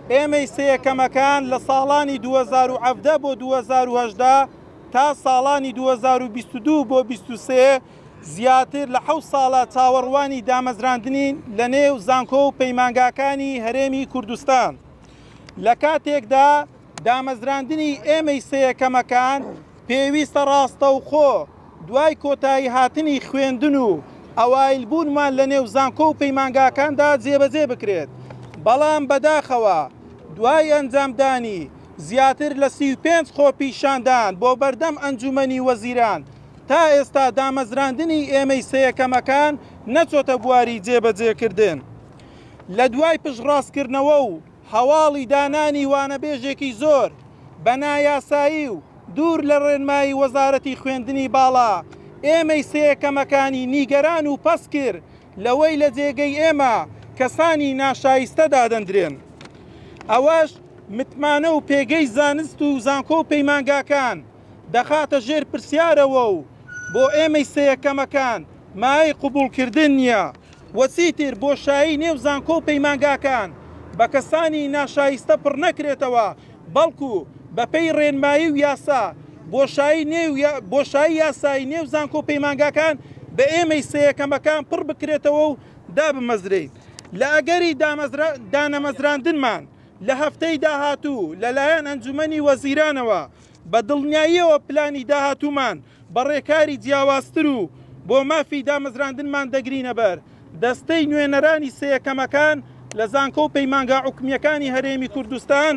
ئێمەی سەیەکەمەکان لە ساڵانی 2017 بۆ 2018 تا ساڵانی 2022 بۆ 23 زیاتر لە 7 ساڵە چاوەڕوانی دامەزراندنین لە نێو زانکۆ و پەیمانگاکانی هەرێمی کوردستان. لە کاتێکدا دامەزراندنی ئێمەی سەیەکەمەکان پێویستە ڕاستەوخۆ دوای کۆتایی هاتنی خوێندن و ئەوایلبوونمان لە نێو زانکۆ و پەیمانگاکاندا جێبەجێ بکرێت. بەڵام بەداخەوە دوای ئەنجامدانی زیاتر لە 35 خۆپیشاندان بۆ بەردەم ئەنجومەنی وەزیران تا ئێستا دامەزراندنی ئێمەی سەیەکەمەکان نەچۆتە بواری جێبەجێکردن. لە دوای پشتڕاستکردنەوە و هەواڵی دانانی وانەبێژێکی زۆر بە نایاسایی و دوور لە ڕێنمایی وەزارەتی خوێندنی باڵا ئێمەی سەیەکەمەکانی نیگەران و پەس کرد لەوەی لە جێگەی ئێمە کەسانی ناشایستە دادەندرێن. ئەوەش متمانە و پێگەی زانست و زانکۆ و پەیمانگاکان دەخاتە ژێر پرسیارەوە و بۆ ئێمەی سەیەکەمەکان مای قوبوڵکردن نییە. وەچیتر بۆشایی نێو زانکۆ و پەیمانگاکان بە کەسانی ناشایستە پڕ نەکرێتەوە، بەڵکو بەپێی ڕێنمایی و یاسا بۆشایی یاسایی نێو زانکۆ و پەیمانگاکان بە ئێمەی سەیەکەمەکان پڕ بکرێتەوە و دابمەزرێت. لە ئەگەری دانەمەزراندنمان لە هەفتەی داهاتوو لەلایەن ئەنجومەنی وەزیرانەوە بە دڵنیاییەوە پلانی داهاتوومان بە ڕێکاری جیاوازتر و بۆ مافی دامەزراندنمان دەگرینە بەر دەستەی نوێنەرانی سەیەکەمەکان لە زانکۆ و پەیمانگا حکومیەکانی هەرێمی کوردستان